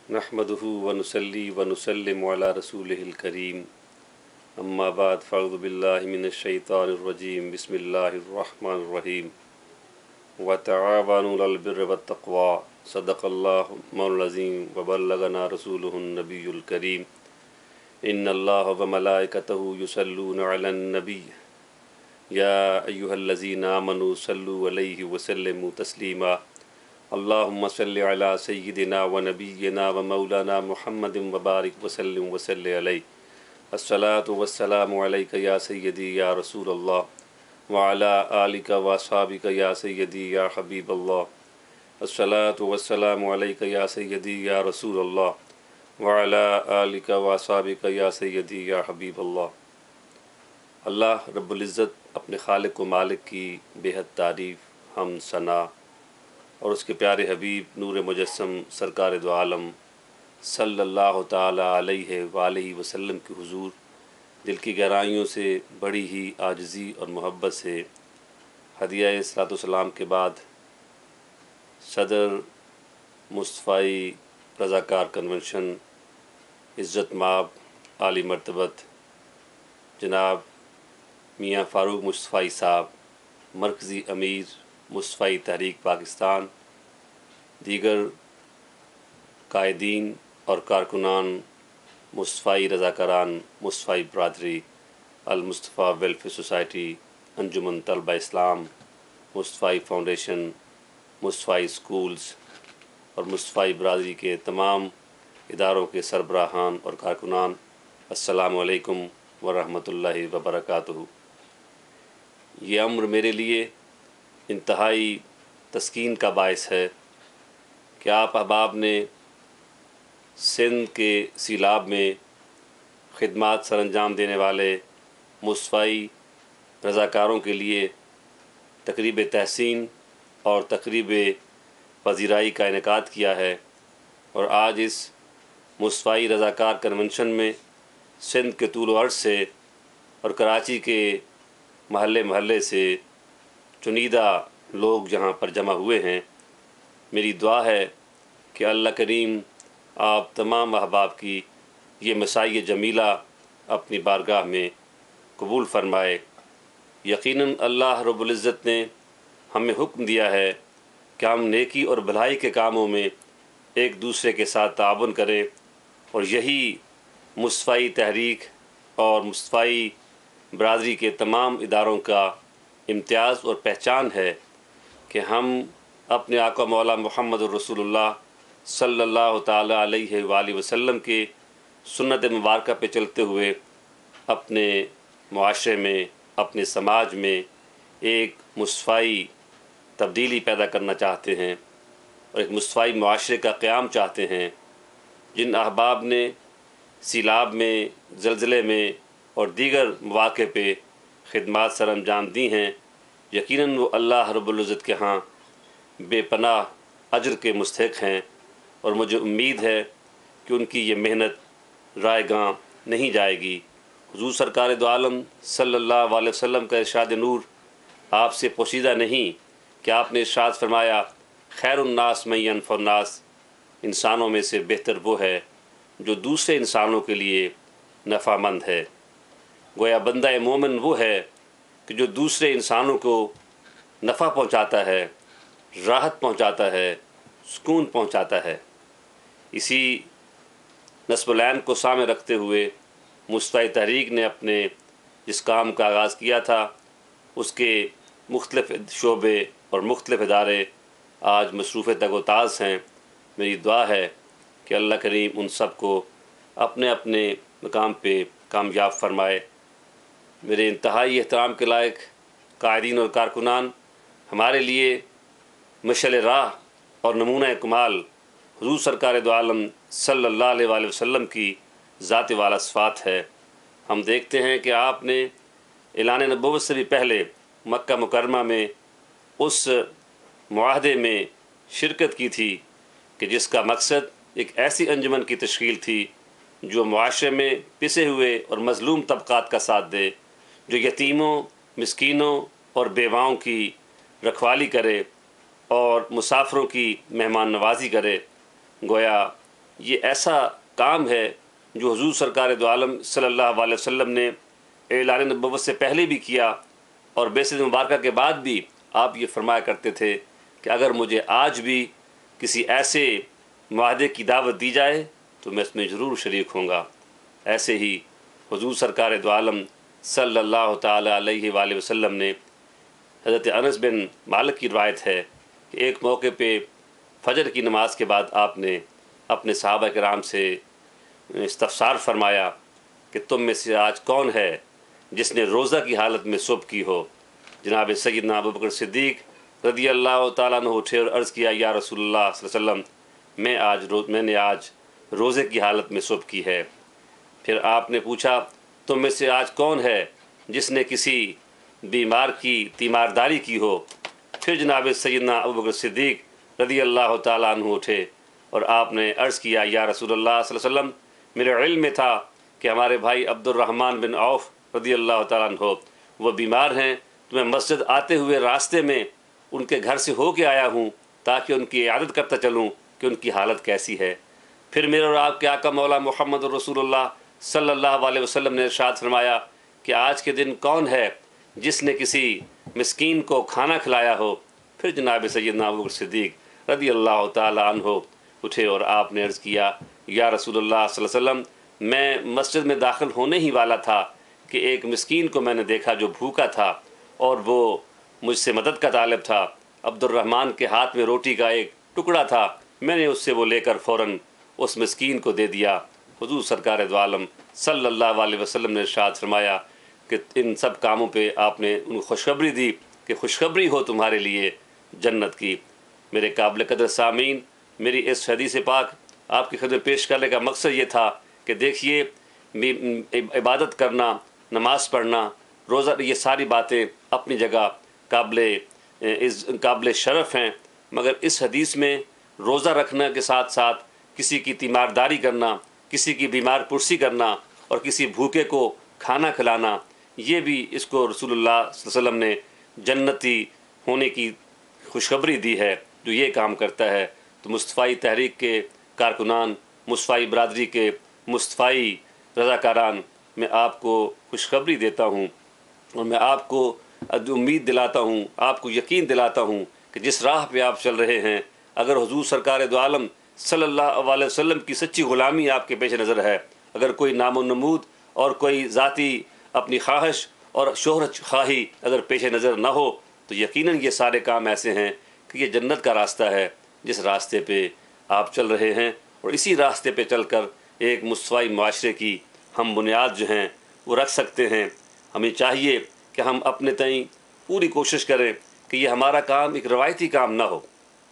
نحمدہ ونصلی ونسلم علی رسولہ الکریم اما بعد فاعوذ باللہ من الشیطان الرجیم بسم اللہ الرحمن الرحیم وتعاونوا علی البر والتقوی صدق اللہ العظیم وبلغنا رسولہ النبی الکریم ان اللہ وملائکتہ یصلون علی النبی یا ایہا الذین آمنوا صلوا علیہ وسلموا تسلیما اللہم صلی علی سیدنا و نبینا و مولانا محمد وبارک وسلم وصلی علیہ الصلاۃ والسلام علیک یا سیدی یا رسول اللہ وعلی آلک و اصحابک یا سیدی یا حبیب اللہ الصلاۃ والسلام علیک یا سیدی یا رسول اللہ وعلی آلک و اصحابک یا سیدی یا حبیب اللہ۔ اللہ رب العزت اپنے خالق و مالک کی بے حد تعریف، حمد، ثنا اور اس کے پیارے حبیب نور مجسم سرکار دو عالم صلی اللہ تعالی علیہ وآلہ وسلم کے حضور دل کی گہرائیوں سے بڑی ہی عاجزی اور محبت سے ہدیہ صلاۃ والسلام کے بعد صدر مصطفی رضاکار کنونشن عزت مآب عالی مرتبت جناب میاں فاروق مصطفی صاحب، مرکزی امیر مصطفی تحریک پاکستان، دیگر قائدین اور کارکنان مصطفی رضاکاران مصطفی برادری، المصطفیٰ ویلفیئر سوسائٹی، انجمن طلبہ اسلام، مصطفی فاؤنڈیشن، مصطفی اسکولز اور مصطفی برادری کے تمام اداروں کے سربراہان اور کارکنان، السلام علیکم ورحمۃ اللہ وبرکاتہ۔ یہ امر میرے لیے انتہائی تسکین کا باعث ہے کہ آپ احباب نے سندھ کے سیلاب میں خدمات سر انجام دینے والے مصطفی رضاکاروں کے لیے تقریب تحسین اور تقریب پذیرائی کا انعقاد کیا ہے، اور آج اس مصطفی رضاکار کنونشن میں سندھ کے طول و عرض سے اور کراچی کے محلے محلے سے چنیدہ لوگ جہاں پر جمع ہوئے ہیں، میری دعا ہے کہ اللہ کریم آپ تمام احباب کی یہ مساعی جمیلہ اپنی بارگاہ میں قبول فرمائے۔ یقیناً اللہ رب العزت نے ہمیں حکم دیا ہے کہ ہم نیکی اور بھلائی کے کاموں میں ایک دوسرے کے ساتھ تعاون کریں، اور یہی مصطفی تحریک اور مصطفی برادری کے تمام اداروں کا امتیاز اور پہچان ہے کہ ہم اپنے آقا مولا محمد الرسول اللہ صلی اللہ تعالیٰ علیہ وآلہ وسلم کے سنت مبارکہ پہ چلتے ہوئے اپنے معاشرے میں، اپنے سماج میں ایک مصطفی تبدیلی پیدا کرنا چاہتے ہیں اور ایک مصطفی معاشرے کا قیام چاہتے ہیں۔ جن احباب نے سیلاب میں، زلزلے میں اور دیگر مواقع پہ خدمات سر انجام دی ہیں، یقیناً وہ اللہ رب العزت کے ہاں بے پناہ اجر کے مستحق ہیں، اور مجھے امید ہے کہ ان کی یہ محنت رائے گاں نہیں جائے گی۔ حضور سرکار دو عالم صلی اللہ علیہ وسلم کا ارشاد نور آپ سے پوشیدہ نہیں کہ آپ نے ارشاد فرمایا، خیر الناس من ینفع الناس، انسانوں میں سے بہتر وہ ہے جو دوسرے انسانوں کے لیے نفع مند ہے۔ گویا بندہ مومن وہ ہے کہ جو دوسرے انسانوں کو نفع پہنچاتا ہے، راحت پہنچاتا ہے، سکون پہنچاتا ہے۔ اسی نصب العین کو سامنے رکھتے ہوئے مصطفی تحریک نے اپنے جس کام کا آغاز کیا تھا، اس کے مختلف شعبے اور مختلف ادارے آج مصروف تگ و تاز ہیں۔ میری دعا ہے کہ اللہ کریم ان سب کو اپنے اپنے مقام پہ کامیاب فرمائے۔ میرے انتہائی احترام کے لائق قائدین اور کارکنان، ہمارے لیے مشعل راہ اور نمونہ کمال حضور سرکار دو عالم صلی اللہ علیہ وآلہ وسلم کی ذات والا صفات ہے۔ ہم دیکھتے ہیں کہ آپ نے اعلان نبوت سے بھی پہلے مکہ مکرمہ میں اس معاہدے میں شرکت کی تھی کہ جس کا مقصد ایک ایسی انجمن کی تشکیل تھی جو معاشرے میں پسے ہوئے اور مظلوم طبقات کا ساتھ دے، جو یتیموں، مسکینوں اور بیواؤں کی رکھوالی کرے اور مسافروں کی مہمان نوازی کرے۔ گویا یہ ایسا کام ہے جو حضور سرکار دو عالم صلی اللہ علیہ وسلم نے اعلان نبوت سے پہلے بھی کیا، اور بعثت مبارکہ کے بعد بھی آپ یہ فرمایا کرتے تھے کہ اگر مجھے آج بھی کسی ایسے معاہدے کی دعوت دی جائے تو میں اس میں ضرور شریک ہوں گا۔ ایسے ہی حضور سرکار دو عالم صلی اللہ تعالیٰ علیہ وآلہ وسلم نے، حضرت انس بن مالک کی روایت ہے کہ ایک موقع پہ فجر کی نماز کے بعد آپ نے اپنے صحابہ کرام سے استفسار فرمایا کہ تم میں سے آج کون ہے جس نے روزہ کی حالت میں صبح کی ہو؟ جناب سیدنا ابوبکر صدیق رضی اللہ تعالیٰ عنہ اٹھے اور عرض کیا، یا رسول اللہ صلی اللہ علیہ وسلم، میں نے آج روزے کی حالت میں صبح کی ہے۔ پھر آپ نے پوچھا، تم میں سے آج کون ہے جس نے کسی بیمار کی تیمارداری کی ہو؟ پھر جناب سیدنا ابوبکر صدیق رضی اللہ تعالیٰ عنہ اٹھے اور آپ نے عرض کیا، یا رسول اللہ صلی اللہ علیہ وسلم، میرے علم میں تھا کہ ہمارے بھائی عبد الرحمن بن عوف رضی اللہ تعالیٰ عنہ وہ بیمار ہیں، تو میں مسجد آتے ہوئے راستے میں ان کے گھر سے ہو کے آیا ہوں تاکہ ان کی عیادت کرتا چلوں کہ ان کی حالت کیسی ہے۔ پھر میرے اور آپ کے آقا مولا محمد رسول اللہ صلی اللہ علیہ وسلم نے ارشاد فرمایا کہ آج کے دن کون ہے جس نے کسی مسکین کو کھانا کھلایا ہو؟ پھر جناب سیدنا ابوبکر صدیق رضی اللہ تعالیٰ عنہ اٹھے اور آپ نے عرض کیا، یا رسول اللہ صلی اللہ علیہ وسلم، میں مسجد میں داخل ہونے ہی والا تھا کہ ایک مسکین کو میں نے دیکھا جو بھوکا تھا اور وہ مجھ سے مدد کا طالب تھا۔ عبد الرحمن کے ہاتھ میں روٹی کا ایک ٹکڑا تھا، میں نے اس سے وہ لے کر فوراً اس مسکین کو دے دیا۔ حضور سرکار دو عالم صلی اللہ علیہ وسلم نے ارشاد فرمایا کہ ان سب کاموں پہ آپ نے ان کو خوشخبری دی کہ خوشخبری ہو تمہارے لیے جنت کی۔ میرے قابل قدر سامعین، میری اس حدیث پاک آپ کی خدمت پیش کرنے کا مقصد یہ تھا کہ دیکھیے، عبادت کرنا، نماز پڑھنا، روزہ، یہ ساری باتیں اپنی جگہ قابل شرف ہیں، مگر اس حدیث میں روزہ رکھنے کے ساتھ ساتھ کسی کی تیمارداری کرنا، کسی کی بیمار پرسی کرنا اور کسی بھوکے کو کھانا کھلانا، یہ بھی اس کو رسول اللہ صلی اللہ علیہ وسلم نے جنتی ہونے کی خوشخبری دی ہے جو یہ کام کرتا ہے۔ تو مصطفی تحریک کے کارکنان، مصطفی برادری کے مصطفی رضاکاران، میں آپ کو خوشخبری دیتا ہوں اور میں آپ کو امید دلاتا ہوں، آپ کو یقین دلاتا ہوں کہ جس راہ پہ آپ چل رہے ہیں، اگر حضور سرکار دو عالم صلی اللہ علیہ وسلم کی سچی غلامی آپ کے پیش نظر ہے، اگر کوئی نام و نمود اور کوئی ذاتی اپنی خواہش اور شہرت خواہی اگر پیش نظر نہ ہو، تو یقیناً یہ سارے کام ایسے ہیں کہ یہ جنت کا راستہ ہے جس راستے پہ آپ چل رہے ہیں، اور اسی راستے پہ چل کر ایک مصطفی معاشرے کی ہم بنیاد جو ہیں وہ رکھ سکتے ہیں۔ ہمیں چاہیے کہ ہم اپنے تئیں پوری کوشش کریں کہ یہ ہمارا کام ایک روایتی کام نہ ہو۔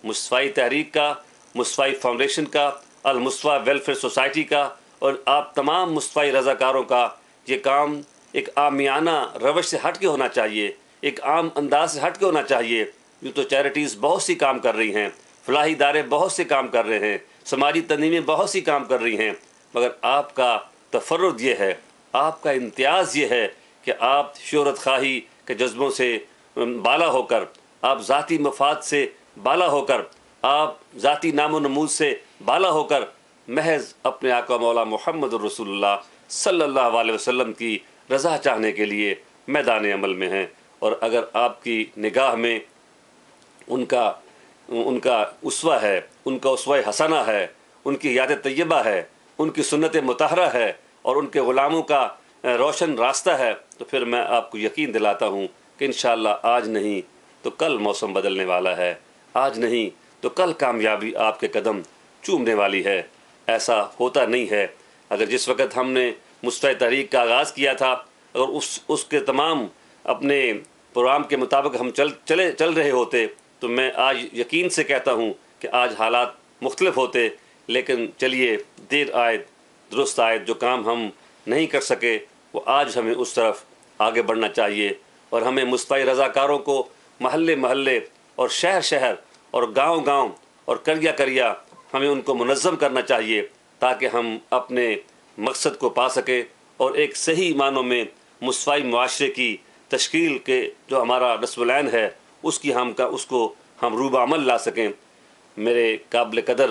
مصطفی تحریک کا، مصطفی فاؤنڈیشن کا، المصطفی ویلفیئر سوسائٹی کا اور آپ تمام مصطفی رضاکاروں کا یہ کام ایک عامیانہ روش سے ہٹ کے ہونا چاہیے، ایک عام انداز سے ہٹ کے ہونا چاہیے۔ یوں تو چیریٹیز بہت سی کام کر رہی ہیں، فلاحی ادارے بہت سے کام کر رہے ہیں، سماجی تنظیمیں بہت سی کام کر رہی ہیں، مگر آپ کا تفرد یہ ہے، آپ کا امتیاز یہ ہے کہ آپ شہرت خواہی کے جذبوں سے بالا ہو کر، آپ ذاتی مفاد سے بالا ہو کر، آپ ذاتی نام و نمود سے بالا ہو کر محض اپنے آقا مولا محمد رسول اللہ صلی اللہ علیہ وسلم کی رضا چاہنے کے لیے میدان عمل میں ہیں۔ اور اگر آپ کی نگاہ میں ان کا اسوہ ہے، ان کا اسوہ حسنہ ہے، ان کی یاد طیبہ ہے، ان کی سنت مطہرہ ہے اور ان کے غلاموں کا روشن راستہ ہے، تو پھر میں آپ کو یقین دلاتا ہوں کہ انشاءاللہ آج نہیں تو کل موسم بدلنے والا ہے، آج نہیں تو کل کامیابی آپ کے قدم چومنے والی ہے۔ ایسا ہوتا نہیں ہے۔ اگر جس وقت ہم نے مصطفی تحریک کا آغاز کیا تھا، اگر اس کے تمام اپنے پروگرام کے مطابق ہم چل رہے ہوتے، تو میں آج یقین سے کہتا ہوں کہ آج حالات مختلف ہوتے۔ لیکن چلیے، دیر آئے درست آئے، جو کام ہم نہیں کر سکے وہ آج ہمیں اس طرف آگے بڑھنا چاہیے، اور ہمیں مصطفی رضاکاروں کو محلے محلے اور شہر شہر اور گاؤں گاؤں اور قریہ قریہ ہمیں ان کو منظم کرنا چاہیے تاکہ ہم اپنے مقصد کو پا سکیں اور ایک صحیح معنوں میں مصطفی معاشرے کی تشکیل کے جو ہمارا نصب العین ہے اس کو ہم روب عمل لا سکیں۔ میرے قابل قدر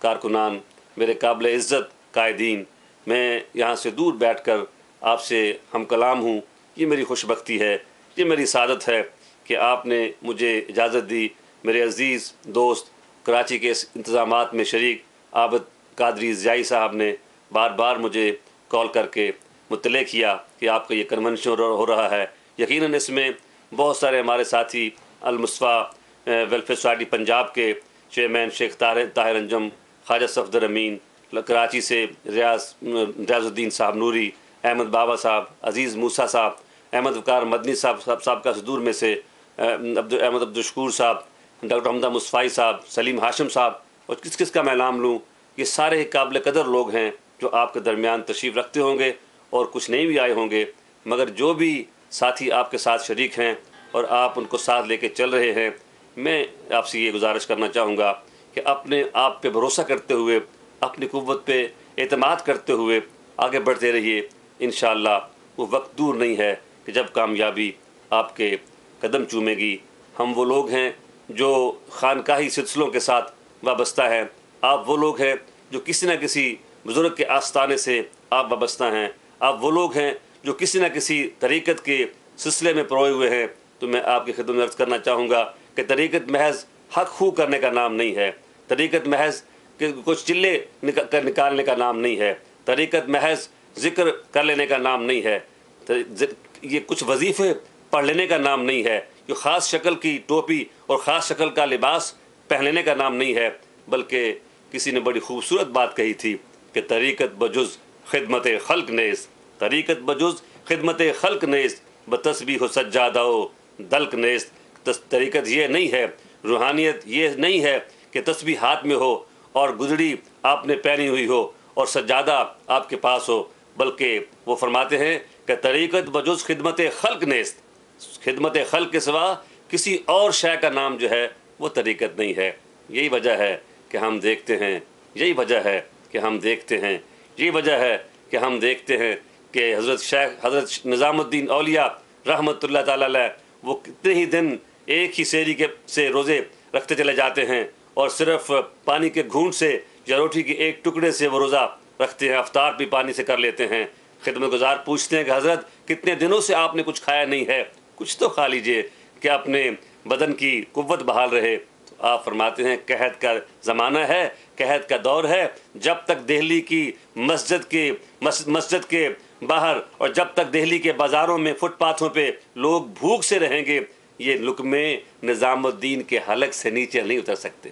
کارکنان، میرے قابل عزت قائدین، میں یہاں سے دور بیٹھ کر آپ سے ہم کلام ہوں۔ یہ میری خوش بختی ہے، یہ میری سعادت ہے کہ آپ نے مجھے اجازت دی۔ میرے عزیز دوست کراچی کے اس انتظامات میں شریک عابد قادری ضیائی صاحب نے بار بار مجھے کال کر کے مطلع کیا کہ آپ کا یہ کنونشن ہو رہا ہے۔ یقیناً اس میں بہت سارے ہمارے ساتھی المصطفیٰ ویلفیئر سوسائٹی پنجاب کے چیئرمین شیخ طاہر انجم، خواجہ صفدر امین، کراچی سے ریاض الدین صاحب نوری، احمد بابا صاحب، عزیز موسیٰ صاحب، احمد وقار مدنی صاحب کا صدور میں سے احمد عبدالشکور صاحب، ڈاکٹر حمدہ مصطفی صاحب، سلیم ہاشم صاحب، اور کس کا میں نام لوں، یہ سارے قابل قدر لوگ ہیں جو آپ کے درمیان تشریف رکھتے ہوں گے اور کچھ نہیں بھی آئے ہوں گے، مگر جو بھی ساتھی آپ کے ساتھ شریک ہیں اور آپ ان کو ساتھ لے کے چل رہے ہیں، میں آپ سے یہ گزارش کرنا چاہوں گا کہ اپنے آپ پہ بھروسہ کرتے ہوئے، اپنی قوت پہ اعتماد کرتے ہوئے آگے بڑھتے رہیے۔ انشاءاللہ وہ وقت دور نہیں ہے کہ جب کامیابی آپ کے قدم چومے گی۔ ہم وہ لوگ ہیں جو خانقاہی سلسلوں کے ساتھ وابستہ ہیں، آپ وہ لوگ ہیں جو کسی نہ کسی بزرگ کے آستانے سے آپ وابستہ ہیں، آپ وہ لوگ ہیں جو کسی نہ کسی طریقت کے سلسلے میں پروئے ہوئے ہیں۔ تو میں آپ کی خدمت میں عرض کرنا چاہوں گا کہ طریقت محض حق خو کرنے کا نام نہیں ہے، طریقت محض کہ کچھ چلے نکالنے کا نام نہیں ہے، طریقت محض ذکر کر لینے کا نام نہیں ہے، یہ کچھ وظیفے پڑھ لینے کا نام نہیں ہے، یہ خاص شکل کی ٹوپی اور خاص شکل کا لباس پہن لینے کا نام نہیں ہے، بلکہ کسی نے بڑی خوبصورت بات کہی تھی کہ طریقت بجز خدمت خلق نیز، طریقت بجز خدمت خلق نیز، بتسبیح و سجادہ و دلق نیز۔ طریقت یہ نہیں ہے، روحانیت یہ نہیں ہے کہ تسبیح ہاتھ میں ہو اور گزڑی آپ نے پہنی ہوئی ہو اور سجادہ آپ کے پاس ہو، بلکہ وہ فرماتے ہیں کہ طریقت بجز خدمت خلق نیست، خدمت خلق کے سوا کسی اور شے کا نام جو ہے وہ طریقت نہیں ہے۔ یہی وجہ ہے کہ ہم دیکھتے ہیں، یہی وجہ ہے کہ ہم دیکھتے ہیں، یہی وجہ ہے کہ ہم دیکھتے ہیں کہ حضرت نظام الدین اولیاء رحمۃ اللہ تعالیٰ علیہ وہ کتنے ہی دن ایک ہی سیری سے روزے رکھتے چلے جاتے ہیں اور صرف پانی کے گھونٹ سے یا روٹی کے ایک ٹکڑے سے وہ روزہ رکھتے ہیں، افطار بھی پانی سے کر لیتے ہیں۔ خدمت گزار پوچھتے ہیں کہ حضرت کتنے دنوں سے آپ نے کچھ کھایا نہیں ہے، کچھ تو کھا لیجئے کہ اپنے بدن کی قوت بحال رہے۔ تو آپ فرماتے ہیں قحط کا زمانہ ہے، قحط کا دور ہے، جب تک دہلی کی مسجد کے باہر اور جب تک دہلی کے بازاروں میں فٹ پاتھوں پہ لوگ بھوک سے رہیں گے، یہ لقمے نظام الدین کے حلق سے نیچے نہیں اتر سکتے۔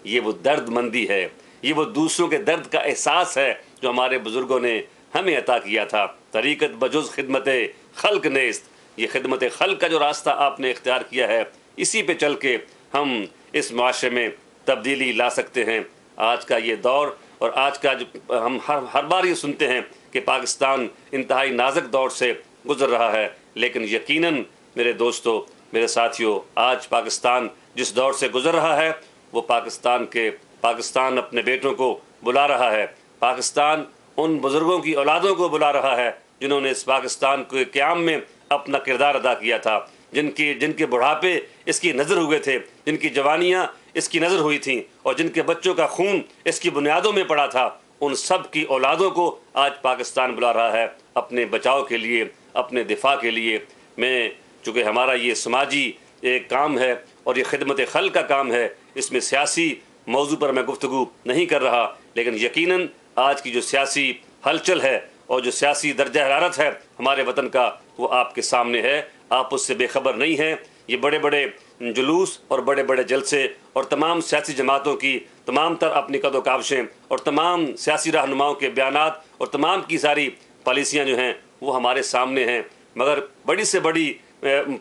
یہ وہ درد مندی ہے، یہ وہ دوسروں کے درد کا احساس ہے جو ہمارے بزرگوں نے ہمیں عطا کیا تھا۔ طریقت بجز خدمت خلق نیست، یہ خدمت خلق کا جو راستہ آپ نے اختیار کیا ہے، اسی پہ چل کے ہم اس معاشرے میں تبدیلی لا سکتے ہیں۔ آج کا یہ دور اور آج کا جو ہم ہر بار یہ سنتے ہیں کہ پاکستان انتہائی نازک دور سے گزر رہا ہے، لیکن یقیناً میرے دوستو، میرے ساتھیوں، آج پاکستان جس دور سے گزر رہا ہے وہ پاکستان اپنے بیٹوں کو بلا رہا ہے، پاکستان ان بزرگوں کی اولادوں کو بلا رہا ہے جنہوں نے اس پاکستان کے قیام میں اپنا کردار ادا کیا تھا، جن کے بڑھاپے اس کی نظر ہوئے تھے، جن کی جوانیاں اس کی نظر ہوئی تھیں اور جن کے بچوں کا خون اس کی بنیادوں میں پڑا تھا، ان سب کی اولادوں کو آج پاکستان بلا رہا ہے اپنے بچاؤ کے لیے، اپنے دفاع کے لیے۔ میں چونکہ ہمارا یہ سماجی ایک کام ہے اور یہ خدمت خلق کا کام ہے، اس میں سیاسی موضوع پر میں گفتگو نہیں کر رہا، لیکن یقیناً آج کی جو سیاسی ہلچل ہے اور جو سیاسی درجہ حرارت ہے ہمارے وطن کا، وہ آپ کے سامنے ہے، آپ اس سے بے خبر نہیں ہیں۔ یہ بڑے بڑے جلوس اور بڑے بڑے جلسے اور تمام سیاسی جماعتوں کی تمام تر اپنی قد و کاوشیں اور تمام سیاسی رہنماؤں کے بیانات اور تمام کی ساری پالیسیاں جو ہیں وہ ہمارے سامنے ہیں، مگر بڑی سے بڑی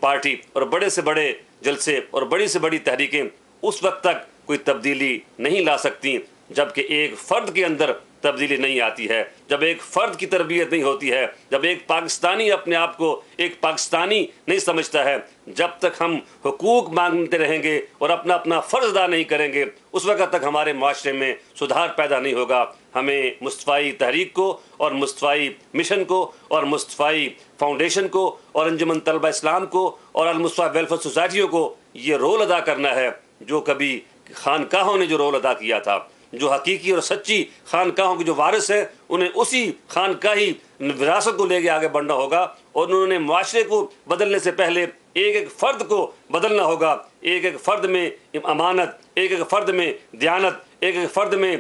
پارٹی اور بڑے سے بڑے جلسے اور بڑی سے بڑی تحریکیں اس وقت تک کوئی تبدیلی نہیں لا سکتی جب کہ ایک فرد کے اندر تبدیلی نہیں آتی ہے، جب ایک فرد کی تربیت نہیں ہوتی ہے، جب ایک پاکستانی اپنے آپ کو ایک پاکستانی نہیں سمجھتا ہے، جب تک ہم حقوق مانگتے رہیں گے اور اپنا فرض ادا نہیں کریں گے، اس وقت تک ہمارے معاشرے میں سدھار پیدا نہیں ہوگا۔ ہمیں مصطفی تحریک کو اور مصطفی مشن کو اور مصطفی فاؤنڈیشن کو اور انجمن طلبہ اسلام کو اور المصطفی ویلفیئر سوسائٹیوں کو یہ رول ادا کرنا ہے جو کبھی خانقاہوں نے جو رول ادا کیا تھا، جو حقیقی اور سچی خانقاہوں کے جو وارث ہیں انہیں اسی خانقاہی وراثت کو لے کے آگے بڑھنا ہوگا، اور انہوں نے معاشرے کو بدلنے سے پہلے ایک ایک فرد کو بدلنا ہوگا، ایک ایک فرد میں امانت، ایک ایک فرد میں دیانت، ایک ایک فرد میں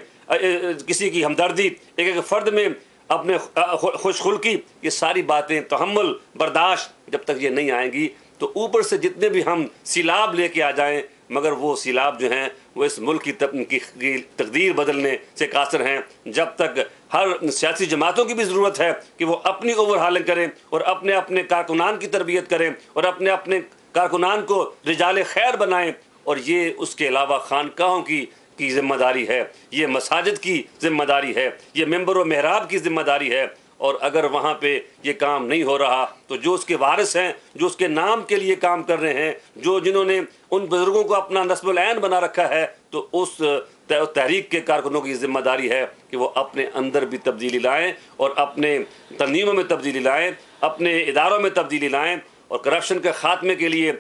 کسی کی ہمدردی، ایک ایک فرد میں اپنے خوش خلقی، یہ ساری باتیں تحمل برداشت جب تک یہ نہیں آئیں گی تو اوپر سے جتنے بھی ہم سیلاب لے کے آ جائیں مگر وہ سیلاب جو ہیں وہ اس ملک کی تقدیر بدلنے سے قاصر ہیں۔ جب تک ہر سیاسی جماعتوں کی بھی ضرورت ہے کہ وہ اپنی اوور ہالنگ کریں اور اپنے اپنے کارکنان کی تربیت کریں اور اپنے اپنے کارکنان کو رجال خیر بنائیں، اور یہ اس کے علاوہ خانقاہوں کی ذمہ داری ہے، یہ مساجد کی ذمہ داری ہے، یہ ممبر و محراب کی ذمہ داری ہے، اور اگر وہاں پہ یہ کام نہیں ہو رہا تو جو اس کے وارث ہیں، جو اس کے نام کے لیے کام کر رہے ہیں، جنہوں نے ان بزرگوں کو اپنا نسب العین بنا رکھا ہے، تو اس تحریک کے کارکنوں کی ذمہ داری ہے کہ وہ اپنے اندر بھی تبدیلی لائیں اور اپنے تنظیموں میں تبدیلی لائیں، اپنے اداروں میں تبدیلی لائیں، اور کرپشن کے خاتمے کے لیے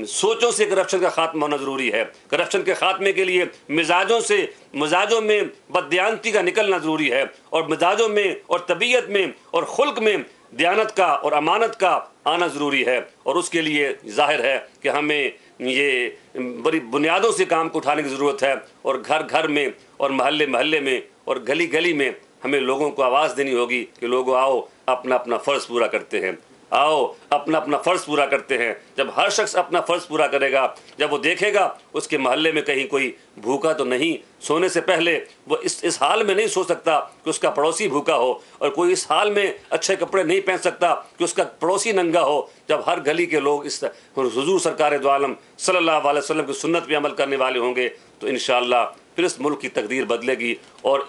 سوچوں سے کرپشن کا خاتمہ ہونا ضروری ہے، کرپشن کے خاتمے کے لیے مزاجوں میں بددیانتی کا نکلنا ضروری ہے، اور مزاجوں میں اور طبیعت میں اور خلق میں دیانت کا اور امانت کا آنا ضروری ہے، اور اس کے لیے ظاہر ہے کہ ہمیں یہ بڑی بنیادوں سے کام کو اٹھانے کی ضرورت ہے، اور گھر گھر میں اور محلے محلے میں اور گلی گلی میں ہمیں لوگوں کو آواز دینی ہوگی کہ لوگوں آؤ اپنا اپنا فرض پورا کرتے ہیں، آؤ اپنا اپنا فرض پورا کرتے ہیں۔ جب ہر شخص اپنا فرض پورا کرے گا، جب وہ دیکھے گا اس کے محلے میں کہیں کوئی بھوکا تو نہیں، سونے سے پہلے وہ اس حال میں نہیں سو سکتا کہ اس کا پڑوسی بھوکا ہو، اور کوئی اس حال میں اچھے کپڑے نہیں پہن سکتا کہ اس کا پڑوسی ننگا ہو۔ جب ہر گلی کے لوگ اس حضور سرکار دو عالم صلی اللہ علیہ وسلم کی سنت پہ عمل کرنے والے ہوں گے تو انشاءاللہ پھر اس ملک کی تقدیر بدلے گی، اور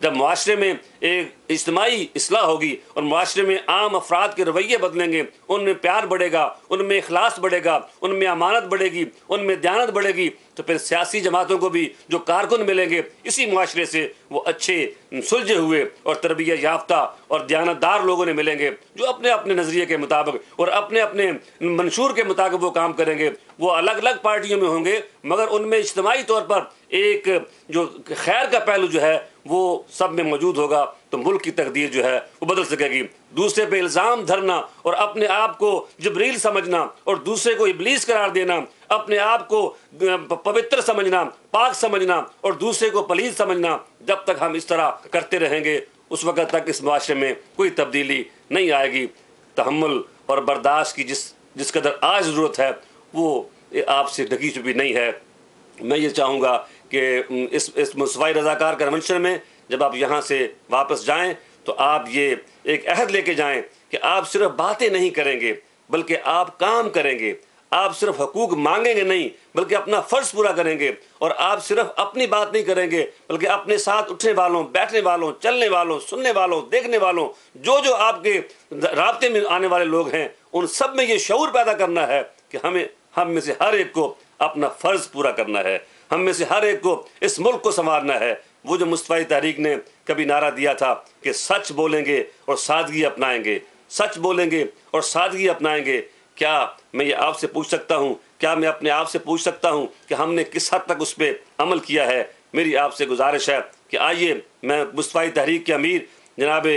جب معاشرے میں ایک اجتماعی اصلاح ہوگی اور معاشرے میں عام افراد کے رویے بدلیں گے، ان میں پیار بڑھے گا، ان میں اخلاص بڑھے گا، ان میں امانت بڑھے گی، ان میں دیانت بڑھے گی، تو پھر سیاسی جماعتوں کو بھی جو کارکن ملیں گے اسی معاشرے سے وہ اچھے سلجھے ہوئے اور تربیت یافتہ اور دیانتدار لوگوں نے ملیں گے، جو اپنے اپنے نظریے کے مطابق اور اپنے اپنے منشور کے مطابق وہ کام کریں گے۔ وہ الگ الگ پارٹیوں میں ہوں گے مگر ان میں اجتماعی طور پر ایک جو خیر کا پہلو جو ہے وہ سب میں موجود ہوگا، تو ملک کی تقدیر جو ہے وہ بدل سکے گی۔ دوسرے پہ الزام دھرنا اور اپنے آپ کو جبریل سمجھنا اور دوسرے کو ابلیس قرار دینا، اپنے آپ کو پوتر سمجھنا، پاک سمجھنا اور دوسرے کو پلید سمجھنا، جب تک ہم اس طرح کرتے رہیں گے اس وقت تک اس معاشرے میں کوئی تبدیلی نہیں آئے گی۔ تحمل اور برداشت کی جس قدر آج ضرورت ہے وہ آپ سے ڈھکی چھپی نہیں ہے۔ میں یہ چاہوں گا کہ اس مصطفی رضاکار کنونشن میں جب آپ یہاں سے واپس جائیں تو آپ یہ ایک عہد لے کے جائیں کہ آپ صرف باتیں نہیں کریں گے بلکہ آپ کام کریں گے، آپ صرف حقوق مانگیں گے نہیں بلکہ اپنا فرض پورا کریں گے، اور آپ صرف اپنی بات نہیں کریں گے بلکہ اپنے ساتھ اٹھنے والوں، بیٹھنے والوں، چلنے والوں، سننے والوں، دیکھنے والوں، جو آپ کے رابطے میں آنے والے لوگ ہیں ان سب میں یہ شعور پیدا کرنا ہے کہ ہم میں سے ہر ایک کو اپنا فرض پورا کرنا ہے، ہم میں سے ہر ایک کو اس ملک کو سنوارنا ہے۔ وہ جو مصطفی تحریک نے کبھی نعرہ دیا تھا کہ سچ بولیں گے اور سادگی اپنائیں گے، سچ بولیں گے اور سادگی اپنائیں گے، کیا میں یہ آپ سے پوچھ سکتا ہوں، کیا میں اپنے آپ سے پوچھ سکتا ہوں کہ ہم نے کس حد تک اس پہ عمل کیا ہے؟ میری آپ سے گزارش ہے کہ آئیے میں مصطفی تحریک کے امیر جناب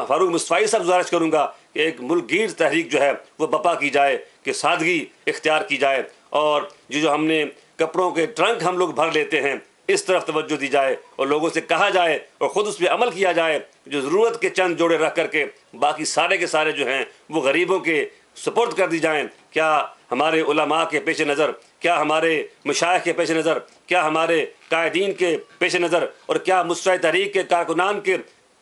فاروق مصطفی سے گزارش کروں گا کہ ایک ملک گیر تحریک جو ہے وہ بپا کی جائے، کہ سادگی اختیار کی جائے، اور جو ہم نے کپڑوں کے ٹرنک ہم لوگ بھر لیتے ہیں اس طرف توجہ دی جائے اور لوگوں سے کہا جائے اور خود اس پہ عمل کیا جائے، جو ضرورت کے چند جوڑے رکھ کر کے باقی سارے کے سارے جو ہیں وہ غریبوں کے سپورٹ کر دی جائیں۔ کیا ہمارے علماء کے پیش نظر، کیا ہمارے مشائخ کے پیش نظر، کیا ہمارے قائدین کے پیش نظر اور کیا مصطفی تحریک کے کارکنان کے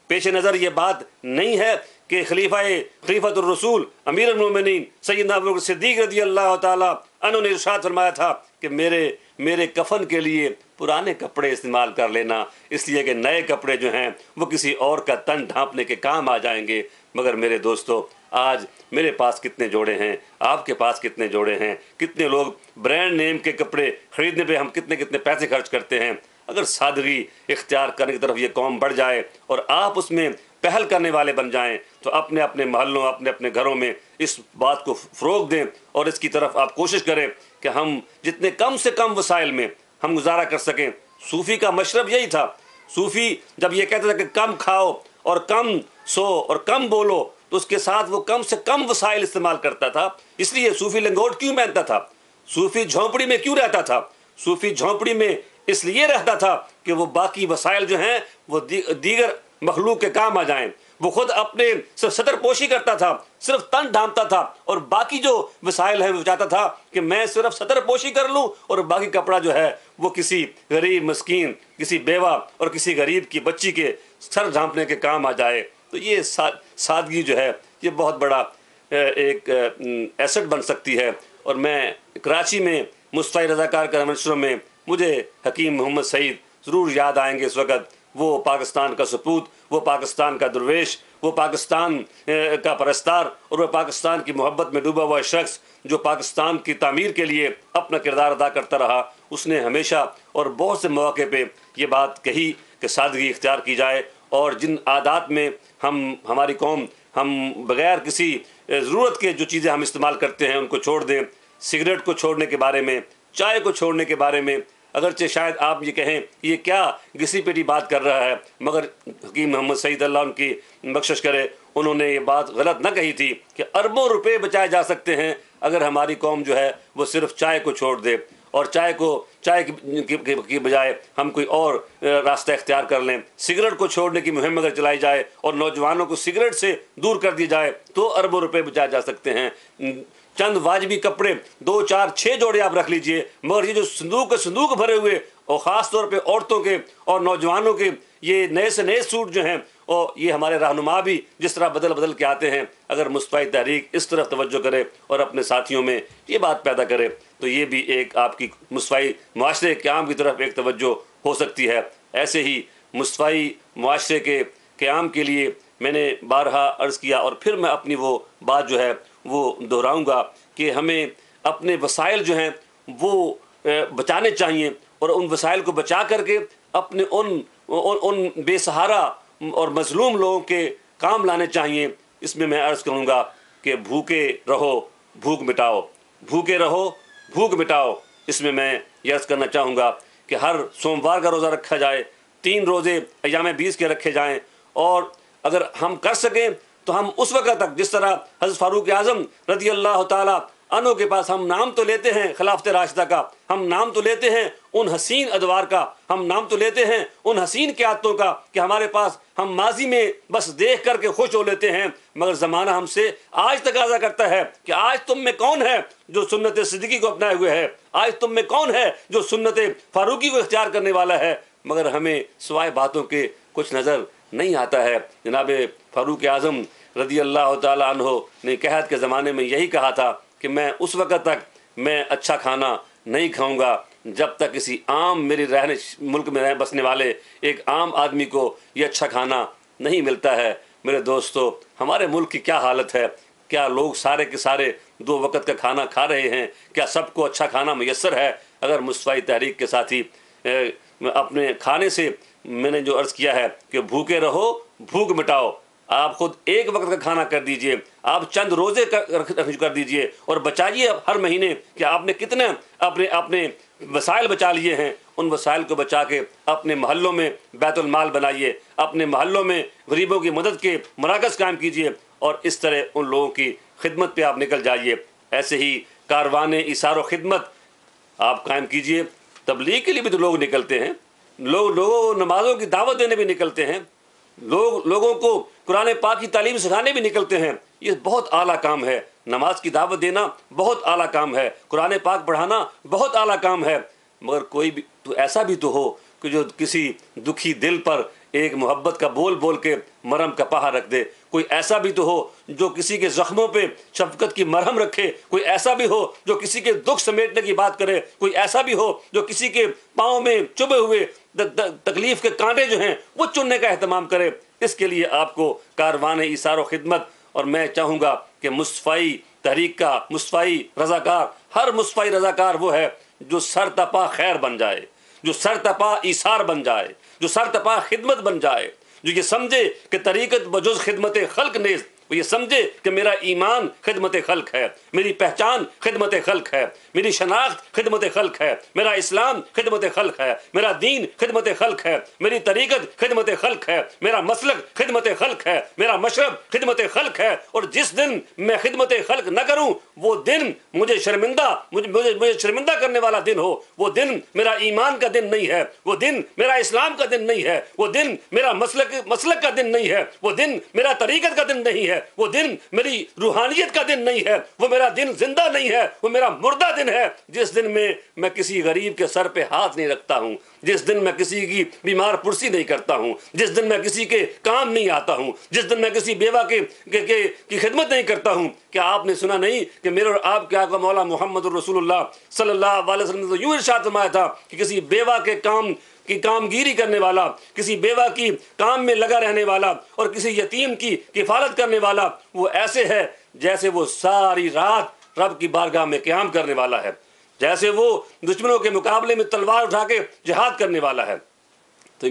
پیش نظر یہ بات نہیں ہے کہ خلیفۃ الرسول امیر المومنین سیدنا ابوبکر صدیق رضی اللہ تعالیٰ عنہ نے ارشاد فرمایا تھا کہ میرے کفن کے لیے پرانے کپڑے استعمال کر لینا، اس لیے کہ نئے کپڑے جو ہیں وہ کسی اور کا تن ڈھانپنے کے کام آ جائیں گے۔ مگر میرے دوستو، آج میرے پاس کتنے جوڑے ہیں، آپ کے پاس کتنے جوڑے ہیں، کتنے لوگ برانڈ نیم کے کپڑے خریدنے پہ ہم کتنے پیسے خرچ کرتے ہیں۔ اگر سادگی اختیار کرنے کی طرف یہ قوم بڑھ جائے اور آپ اس میں پہل کرنے والے بن جائیں تو اپنے اپنے محلوں، اپنے گھروں میں اس بات کو فروغ دیں اور اس کی طرف آپ کوشش کریں کہ ہم جتنے کم سے کم وسائل میں ہم گزارا کر سکیں صوفی کا مشرب یہی تھا. صوفی جب یہ کہتا تھا کہ کم کھاؤ اور کم سو اور کم بولو تو اس کے ساتھ وہ کم سے کم وسائل استعمال کرتا تھا. اس لیے صوفی لنگوٹ کیوں پہنتا تھا؟ صوفی جھونپڑی میں کیوں رہتا تھا؟ صوفی جھونپڑی میں اس لیے رہتا تھا کہ وہ باقی وسائل جو ہیں وہ دیگر مخلوق کے کام آ جائیں. وہ خود اپنے صرف سطر پوشی کرتا تھا، صرف تن ڈھانپتا تھا، اور باقی جو وسائل ہیں وہ چاہتا تھا کہ میں صرف سطر پوشی کر لوں اور باقی کپڑا جو ہے وہ کسی غریب مسکین، کسی بیوہ اور کسی غریب کی بچی کے سر ڈھانپنے کے کام آ جائے. تو یہ سادگی جو ہے یہ بہت بڑا ایک ایسٹ بن سکتی ہے. اور میں کراچی میں مصطفی رضاکار کا رمضان میں مجھے حکیم محمد سعید ضرور یاد آئیں گے اس وقت. وہ پاکستان کا سپوت، وہ پاکستان کا درویش، وہ پاکستان کا پرستار اور وہ پاکستان کی محبت میں ڈوبا ہوا شخص جو پاکستان کی تعمیر کے لیے اپنا کردار ادا کرتا رہا. اس نے ہمیشہ اور بہت سے مواقع پہ یہ بات کہی کہ سادگی اختیار کی جائے، اور جن عادات میں ہماری قوم ہم بغیر کسی ضرورت کے جو چیزیں ہم استعمال کرتے ہیں ان کو چھوڑ دیں. سگریٹ کو چھوڑنے کے بارے میں، چائے کو چھوڑنے کے بارے میں، اگرچہ شاید آپ یہ کہیں یہ کیا گھسی پیٹی بات کر رہا ہے، مگر حکیم محمد سعید اللہ ان کی بخشش کرے انہوں نے یہ بات غلط نہ کہی تھی کہ اربوں روپے بچائے جا سکتے ہیں اگر ہماری قوم جو ہے وہ صرف چائے کو چھوڑ دے، اور چائے کی بجائے ہم کوئی اور راستہ اختیار کر لیں. سگریٹ کو چھوڑنے کی مہم اگر چلائی جائے اور نوجوانوں کو سگریٹ سے دور کر دی جائے تو اربوں روپے بچائے جا سکتے ہیں. چند واجبی کپڑے 2 4 6 جوڑے آپ رکھ لیجئے، مگر یہ جو صندوق بھرے ہوئے اور خاص طور پہ عورتوں کے اور نوجوانوں کے یہ نئے سے نئے سوٹ جو ہیں، اور یہ ہمارے رہنما بھی جس طرح بدل کے آتے ہیں، اگر مصطفی تحریک اس طرف توجہ کرے اور اپنے ساتھیوں میں یہ بات پیدا کرے تو یہ بھی ایک آپ کی مصطفی معاشرے کے قیام کی طرف ایک توجہ ہو سکتی ہے. ایسے ہی مصطفی معاشرے کے قیام کے لیے میں نے بارہا عرض کیا، اور پھر میں اپنی وہ بات جو ہے وہ دہراؤں گا کہ ہمیں اپنے وسائل جو ہیں وہ بچانے چاہیے، اور ان وسائل کو بچا کر کے اپنے ان بے سہارا اور مظلوم لوگوں کے کام لانے چاہیے. اس میں عرض کروں گا کہ بھوکے رہو بھوک مٹاؤ، بھوکے رہو بھوک مٹاؤ. اس میں یہ عرض کرنا چاہوں گا کہ ہر سوموار کا روزہ رکھا جائے، 3 روزے ایام 20 کے رکھے جائیں، اور اگر ہم کر سکیں تو ہم اس وقت تک جس طرح حضرت فاروق اعظم رضی اللہ تعالیٰ عنہ کے پاس ہم نام تو لیتے ہیں خلافت راشدہ کا، ہم نام تو لیتے ہیں ان حسین ادوار کا، ہم نام تو لیتے ہیں ان حسین قیادتوں کا کہ ہمارے پاس ہم ماضی میں بس دیکھ کر کے خوش ہو لیتے ہیں، مگر زمانہ ہم سے آج تقاضا کرتا ہے کہ آج تم میں کون ہے جو سنت صدیقی کو اپنائے ہوئے ہے، آج تم میں کون ہے جو سنت فاروقی کو اختیار کرنے والا ہے. مگر ہمیں سوائے باتوں کے کچھ نظر نہیں آتا ہے. جناب فاروق اعظم رضی اللہ تعالیٰ عنہ نے قحط کے زمانے میں یہی کہا تھا کہ میں اس وقت تک میں اچھا کھانا نہیں کھاؤں گا جب تک کسی عام میری ملک میں بسنے والے ایک عام آدمی کو یہ اچھا کھانا نہیں ملتا ہے. میرے دوستو، ہمارے ملک کی کیا حالت ہے؟ کیا لوگ سارے کے سارے 2 وقت کا کھانا کھا رہے ہیں؟ کیا سب کو اچھا کھانا میسر ہے؟ اگر مصطفی تحریک کے ساتھی اپنے کھانے سے میں نے جو عرض کیا ہے کہ بھوکے رہو بھوک مٹاؤ، آپ خود 1 وقت کا کھانا کر دیجئے، آپ چند روزے کر دیجئے اور بچائیے ہر مہینے کہ آپ نے کتنے اپنے وسائل بچا لیے ہیں. ان وسائل کو بچا کے اپنے محلوں میں بیت المال بنائیے، اپنے محلوں میں غریبوں کی مدد کے مراکز قائم کیجئے، اور اس طرح ان لوگوں کی خدمت پہ آپ نکل جائیے. ایسے ہی کاروان ایثار و خدمت آپ قائم کیجئے. تبلیغ کے لیے بھی تو لوگ نکلتے ہیں، لوگوں کو نمازوں کی دعوت دینے بھی نکلتے ہیں، لوگوں کو قرآن پاک کی تعلیم سکھانے بھی نکلتے ہیں. یہ بہت اعلیٰ کام ہے. نماز کی دعوت دینا بہت اعلیٰ کام ہے، قرآن پاک پڑھانا بہت اعلیٰ کام ہے. مگر کوئی بھی تو ایسا بھی تو ہو کہ جو کسی دکھی دل پر ایک محبت کا بول کے مرہم کا پہا رکھ دے. کوئی ایسا بھی تو ہو جو کسی کے زخموں پہ شفقت کی مرہم رکھے. کوئی ایسا بھی ہو جو کسی کے دکھ سمیٹنے کی بات کرے. کوئی ایسا بھی ہو جو کسی کے پاؤں میں چبھے ہوئے تکلیف کے کانٹے جو ہیں وہ چننے کا اہتمام کرے. اس کے لیے آپ کو کاروان ایثار و خدمت، اور میں چاہوں گا کہ مصطفی تحریک کا مصطفی رضاکار، ہر مصطفی رضاکار وہ ہے جو سر تپا خیر بن جائے، جو سر تپا ایثار بن جائے، جو سر تپا خدمت بن جائے، جو یہ سمجھے کہ طریقت بجز خدمت خلق نیز وہ یہ سمجھے کہ میرا ایمان خدمت خلق ہے، میری پہچان خدمت خلق ہے، میری شناخت خدمت خلق ہے، میرا اسلام خدمت خلق ہے، میرا دین خدمت خلق ہے، میری طریقت خدمت خلق ہے، میرا مسلک خدمت خلق ہے، میرا مشرب خدمت خلق ہے۔ اور جس دن میں خدمت خلق نہ کروں وہ دن مجھے شرمندہ کرنے والا دن ہو، وہ دن میرا ایمان کا دن نہیں ہے، وہ دن میرا اسلام کا دن نہیں ہے، وہ دن میرا مسلک کا دن نہیں ہے، وہ دن میرا طریقت کا دن نہیں ہے، وہ دن میری روحانیت کا دن نہیں ہے، وہ میرا دن زندہ نہیں ہے، وہ میرا مردہ دن ہے، جس دن میں کسی غریب کے سر پہ ہاتھ نہیں رکھتا ہوں، جس دن میں کسی کی بیمار پرسی نہیں کرتا ہوں، جس دن میں کسی کے کام نہیں آتا ہوں، جس دن میں کسی بیوہ کی خدمت نہیں کرتا ہوں۔ کیا آپ نے سنا نہیں کہ میرے اور آپ کے آقا مولا محمد الرسول اللہ صلی اللہ علیہ وسلم نے تو یوں ارشاد فرمایا تھا کہ کسی بیوہ کے کامگیری کرنے والا، کسی بیوہ کی کام میں لگا رہنے والا اور کسی یتیم کی کفالت کرنے والا وہ ایسے ہے جیسے وہ ساری رات رب کی بارگاہ میں قیام کرنے والا ہے، جیسے وہ دشمنوں کے مقابلے میں تلوار اٹھا کے جہاد کرنے والا ہے۔ تو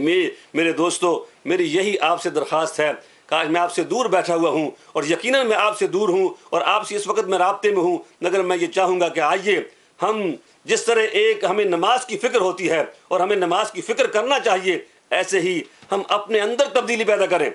میرے دوستو، میری یہی آپ سے درخواست ہے، کاش میں آپ سے دور بیٹھا ہوا ہوں اور یقیناً میں آپ سے دور ہوں اور آپ سے اس وقت میں رابطے میں ہوں، مگر میں یہ چاہوں گا کہ آئیے ہم جس طرح ہمیں نماز کی فکر ہوتی ہے اور ہمیں نماز کی فکر کرنا چاہیے، ایسے ہی ہم اپنے اندر تبدیلی پیدا کریں،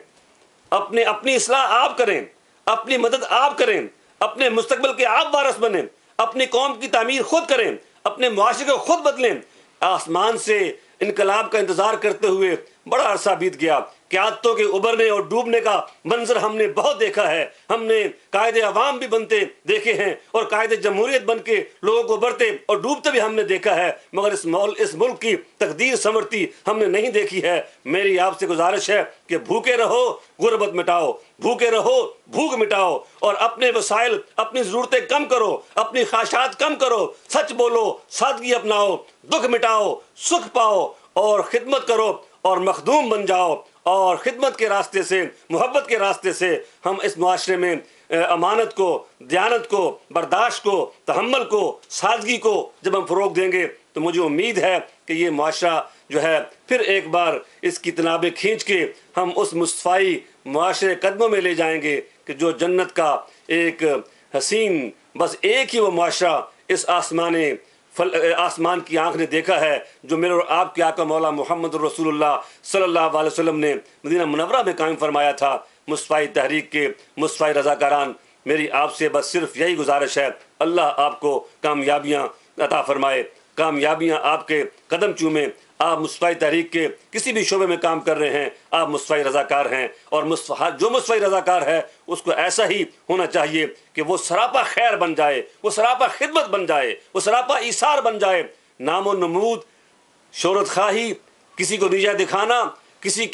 اپنی اصلاح آپ کریں، اپنی مدد آپ کریں، اپنے مستقبل کے آپ وارث بنیں، اپنی قوم کی تعمیر خود کریں، اپنے معاشرے کو خود بدلیں۔ آسمان سے انقلاب کا انتظار کرتے ہوئے بڑا عرصہ بیت گیا، قیادتوں کے ابھرنے اور ڈوبنے کا منظر ہم نے بہت دیکھا ہے، ہم نے قائد عوام بھی بنتے دیکھے ہیں اور قائد جمہوریت بن کے لوگوں کو ابھرتے اور ڈوبتے بھی ہم نے دیکھا ہے، مگر اس ملک کی تقدیر سنورتی ہم نے نہیں دیکھی ہے۔ میری آپ سے گزارش ہے کہ بھوکے رہو غربت مٹاؤ، بھوکے رہو بھوک مٹاؤ اور اپنے وسائل، اپنی ضرورتیں کم کرو، اپنی خواہشات کم کرو، سچ بولو، سادگی اپناؤ، دکھ مٹاؤ، سکھ پاؤ اور خدمت کرو اور مخدوم بن جاؤ۔ اور خدمت کے راستے سے، محبت کے راستے سے ہم اس معاشرے میں امانت کو، دیانت کو، برداشت کو، تحمل کو، سادگی کو جب ہم فروغ دیں گے تو مجھے امید ہے کہ یہ معاشرہ جو ہے پھر ایک بار اس کی تنابیں کھینچ کے ہم اس مصطفی معاشرے قدموں میں لے جائیں گے کہ جو جنت کا ایک حسین، بس ایک ہی وہ معاشرہ اس آسمان کی آنکھ نے دیکھا ہے جو میرے اور آپ کے آقا مولا محمد الرسول اللہ صلی اللہ علیہ وسلم نے مدینہ منورہ میں قائم فرمایا تھا۔ مصطفی تحریک کے مصطفی رضاکاران، میری آپ سے بس صرف یہی گزارش ہے، اللہ آپ کو کامیابیاں عطا فرمائے، کامیابیاں آپ کے قدم چومیں۔ آپ مصطفی تحریک کے کسی بھی شعبے میں کام کر رہے ہیں، آپ مصطفی رضاکار ہیں، اور جو مصطفی رضاکار ہے اس کو ایسا ہی ہونا چاہیے کہ وہ سراپا خیر بن جائے، وہ سراپا خدمت بن جائے، وہ سراپا ایثار بن جائے۔ نام و نمود، شہرت خواہی، کسی کو نیچا دکھانا، کسی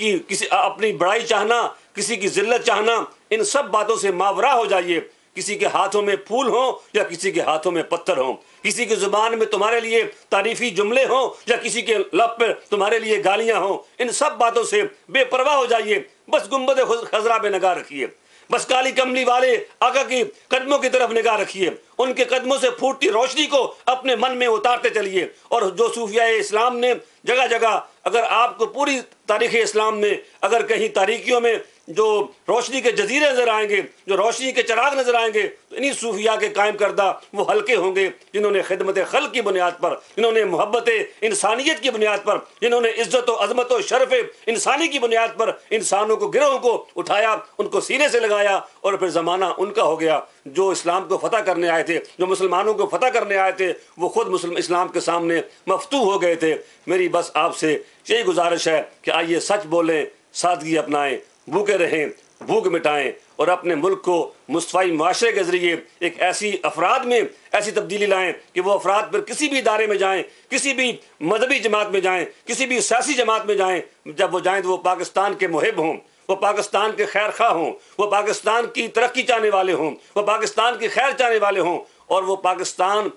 اپنی بڑائی چاہنا، کسی کی ذلت چاہنا، ان سب باتوں سے ماورا ہو جائیے۔ کسی کے ہاتھوں میں پھول ہوں یا کسی کے ہاتھوں میں پتھر ہوں، کسی کی زبان میں تمہارے لیے تعریفی جملے ہوں یا کسی کے لب پر تمہارے لیے گالیاں ہوں، ان سب باتوں سے بے پرواہ ہو جائیے، بس گنبد خضرا پہ نگاہ رکھیے، بس کالی کملی والے آقا کی قدموں کی طرف نگاہ رکھیے، ان کے قدموں سے پھوٹتی روشنی کو اپنے من میں اتارتے چلیے۔ اور جو صوفیاء اسلام نے جگہ جگہ، اگر آپ کو پوری تاریخ اسلام میں اگر کہیں تاریکیوں میں جو روشنی کے جزیرے نظر آئیں گے، جو روشنی کے چراغ نظر آئیں گے، تو انہی صوفیاء کے قائم کردہ وہ حلقے ہوں گے جنہوں نے خدمت خلق کی بنیاد پر، جنہوں نے محبت انسانیت کی بنیاد پر، جنہوں نے عزت و عظمت و شرف انسانی کی بنیاد پر انسانوں کو، گروہوں کو اٹھایا، ان کو سینے سے لگایا، اور پھر زمانہ ان کا ہو گیا۔ جو اسلام کو فتح کرنے آئے تھے، جو مسلمانوں کو فتح کرنے آئے تھے، وہ خود اسلام کے سامنے مفتوح ہو گئے تھے۔ میری بس آپ سے یہی گزارش ہے کہ آئیے سچ بولیں، سادگی اپنائیں، بھوکے رہیں، بھوک مٹائیں، اور اپنے ملک کو مصطفی معاشرے کے ذریعے ایک ایسی افراد میں ایسی تبدیلی لائیں کہ وہ افراد پھر کسی بھی ادارے میں جائیں، کسی بھی مذہبی جماعت میں جائیں، کسی بھی سیاسی جماعت میں جائیں، جب وہ جائیں تو وہ پاکستان کے محب ہوں، وہ پاکستان کے خیر خواہ ہوں، وہ پاکستان کی ترقی چاہنے والے ہوں، وہ پاکستان کی خیر چاہنے والے ہوں، اور وہ پاکستان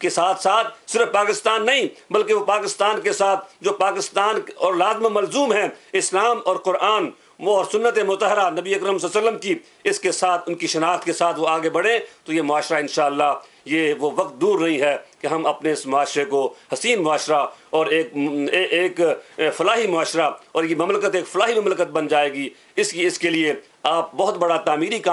کے ساتھ ساتھ صرف پاکستان نہیں بلکہ وہ پاکستان کے ساتھ جو پاکستان اور لازم ملزوم ہیں اسلام اور قرآن اور سنت مطہرہ نبی اکرم صلی اللہ علیہ وسلم کی، اس کے ساتھ ان کی شناخت کے ساتھ وہ آگے بڑھیں، تو یہ معاشرہ انشاءاللہ یہ وہ وقت دور نہیں ہے کہ ہم اپنے اس معاشرے کو حسین معاشرہ اور ایک فلاحی معاشرہ اور یہ مملکت ایک فلاحی مملکت بن جائے گی۔ اس کے لیے آپ بہت بڑا تعمیری کام